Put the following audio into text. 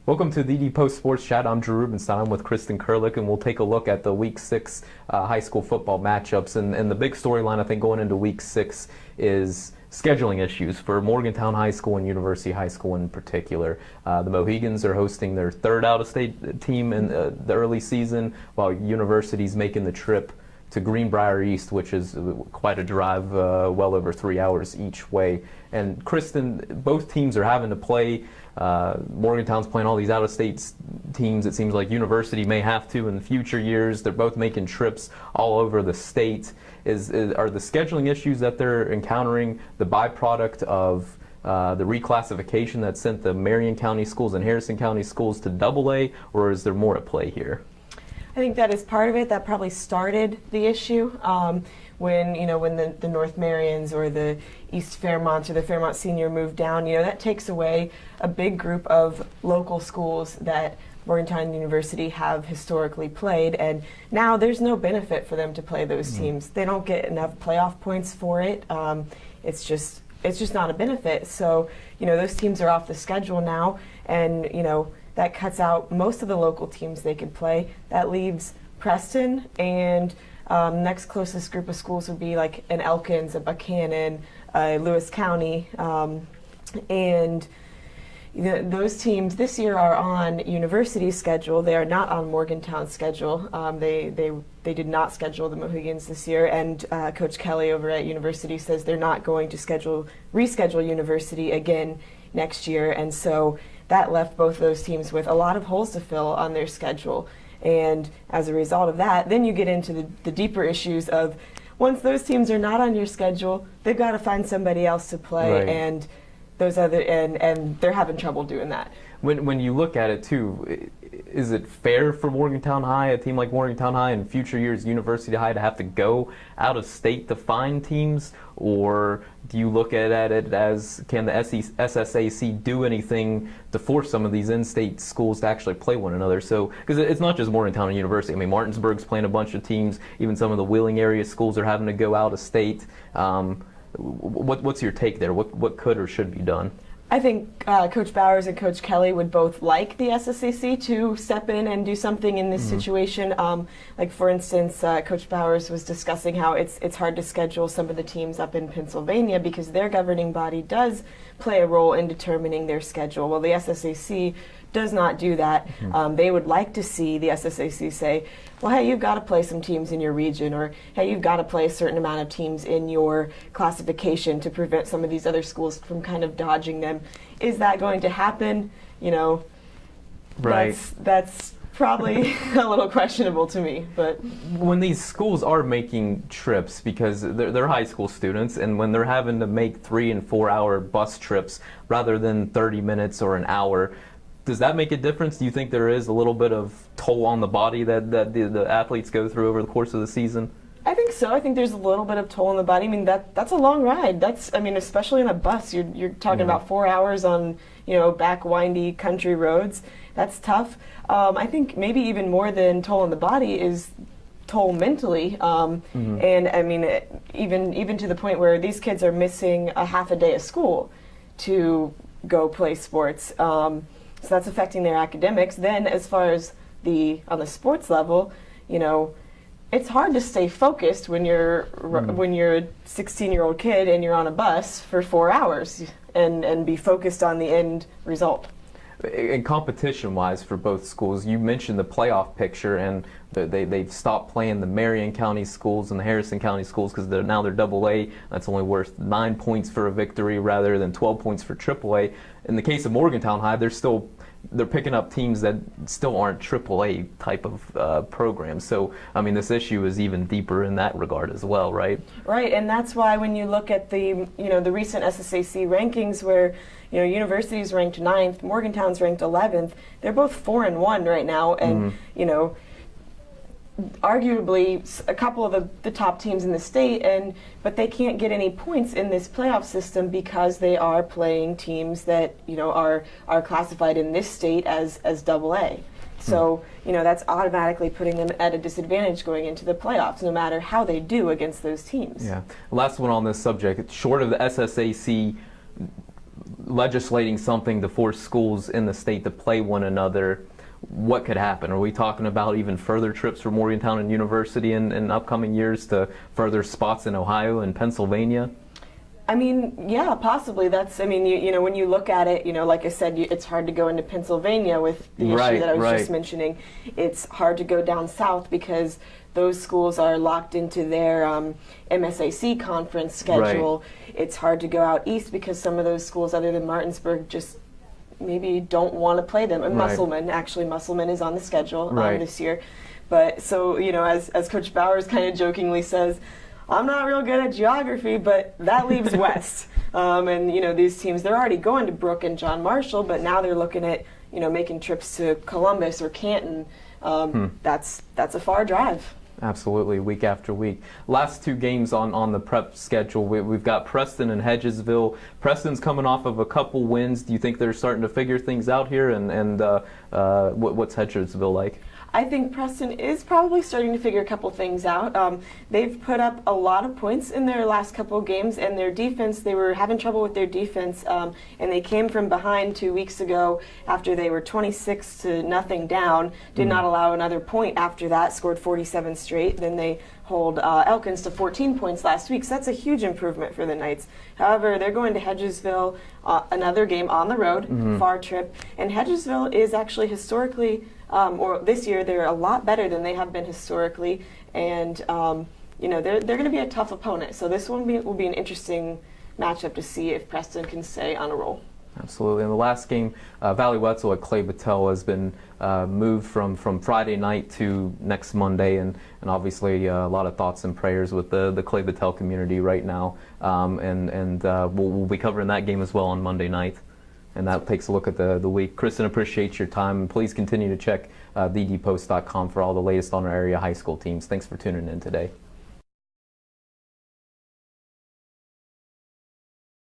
Welcome to the Post Sports Chat. I'm Drew Rubenstein. I'm with Kristen Kurlick, and we'll take a look at the Week 6 high school football matchups. And the big storyline, I think, going into Week 6 is scheduling issues for Morgantown High School and University High School in particular. The Mohegans are hosting their third out-of-state team in the early season, while University's making the trip to Greenbrier East, which is quite a drive, well over 3 hours each way. And Kristen, both teams are having to play. Morgantown's playing all these out-of-state teams. It seems like University may have to in the future years. They're both making trips all over the state. Are the scheduling issues that they're encountering the byproduct of the reclassification that sent the Marion County schools and Harrison County schools to AA, or is there more at play here? I think that is part of it. That probably started the issue when the North Marions or the East Fairmont or the Fairmont Senior moved down. That takes away a big group of local schools that Morgantown University have historically played, and now there's no benefit for them to play those teams. They don't get enough playoff points for it. It's just not a benefit. So those teams are off the schedule now, and that cuts out most of the local teams they could play. That leaves Preston, and next closest group of schools would be like an Elkins, a Buchanan, Lewis County, and those teams this year are on University's schedule. They are not on Morgantown's schedule. They did not schedule the Mohegans this year, and Coach Kelly over at University says they're not going to reschedule University again next year, and so that left both those teams with a lot of holes to fill on their schedule. And as a result of that, then you get into the deeper issues of once those teams are not on your schedule, they've got to find somebody else to play, right. and they're having trouble doing that. When you look at it too, is it fair for Morgantown High, a team like Morgantown High, in future years University High, to have to go out of state to find teams, or do you look at it as, can the SSAC do anything to force some of these in-state schools to actually play one another? So, because it's not just Morgantown and University. I mean, Martinsburg's playing a bunch of teams. Even some of the Wheeling area schools are having to go out of state. What's your take there? What could or should be done? I think Coach Bowers and Coach Kelly would both like the SSAC to step in and do something in this situation. Like, for instance, Coach Bowers was discussing how it's hard to schedule some of the teams up in Pennsylvania because their governing body does play a role in determining their schedule. Well, the SSAC does not do that. They would like to see the SSAC say, well, hey, you've got to play some teams in your region, or hey, you've got to play a certain amount of teams in your classification to prevent some of these other schools from kind of dodging them. Is that going to happen? Right. That's probably a little questionable to me. But when these schools are making trips, because they're high school students, and when they're having to make 3 and 4 hour bus trips rather than 30 minutes or an hour, does that make a difference? Do you think there is a little bit of toll on the body that the athletes go through over the course of the season? I think so. I think there's a little bit of toll on the body. I mean, that's a long ride. Especially in a bus, you're talking about 4 hours on, back windy country roads. That's tough. I think maybe even more than toll on the body is toll mentally. And I mean, even to the point where these kids are missing a half a day of school to go play sports. So that's affecting their academics. Then as far as on the sports level, it's hard to stay focused when you're a 16-year-old kid and you're on a bus for 4 hours and be focused on the end result. And competition-wise for both schools, you mentioned the playoff picture, and they've stopped playing the Marion County schools and the Harrison County schools because now they're AA. That's only worth 9 points for a victory rather than 12 points for AAA. In the case of Morgantown High, they're picking up teams that still aren't AAA type of programs. So, I mean, this issue is even deeper in that regard as well, right? Right, and that's why when you look at the recent SSAC rankings where, University's ranked 9th, Morgantown's ranked 11th, they're both 4-1 right now, and, arguably a couple of the top teams in the state, but they can't get any points in this playoff system because they are playing teams that are classified in this state as AA. So that's automatically putting them at a disadvantage going into the playoffs, no matter how they do against those teams. Yeah. Last one on this subject. Short of the SSAC legislating something to force schools in the state to play one another, what could happen? Are we talking about even further trips for Morgantown and University in upcoming years to further spots in Ohio and Pennsylvania? I mean, yeah, possibly. That's, I mean, you know, when you look at it, you know, like I said, it's hard to go into Pennsylvania with the issue that I was just mentioning. It's hard to go down south because those schools are locked into their MSAC conference schedule. It's hard to go out east because some of those schools other than Martinsburg just maybe don't want to play them. And Musselman is on the schedule this year. But so, you know, as Coach Bowers kind of jokingly says, I'm not real good at geography, but that leaves west. And, you know, these teams, they're already going to Brooke and John Marshall, but now they're looking at, you know, making trips to Columbus or Canton. That's a far drive. Absolutely, week after week. Last two games on the prep schedule, we've got Preston and Hedgesville. Preston's coming off of a couple wins. Do you think they're starting to figure things out here? And what's Hedgesville like? I think Preston is probably starting to figure a couple things out. They've put up a lot of points in their last couple of games, and their defense, they were having trouble with their defense, and they came from behind 2 weeks ago after they were 26-0 down, did not allow another point after that, scored 47 straight. Then they hold Elkins to 14 points last week, so that's a huge improvement for the Knights. However, they're going to Hedgesville, another game on the road, far trip, and Hedgesville is actually historically or this year, they're a lot better than they have been historically, and you know they're going to be a tough opponent. So this one will be an interesting matchup to see if Preston can stay on a roll. Absolutely. In the last game, Valley Wetzel at Clay Battelle has been moved from Friday night to next Monday, and obviously a lot of thoughts and prayers with the Clay Battelle community right now. And we'll be covering that game as well on Monday night. And that takes a look at the week. Kristen, appreciate your time. Please continue to check thedpost.com for all the latest on our area high school teams. Thanks for tuning in today.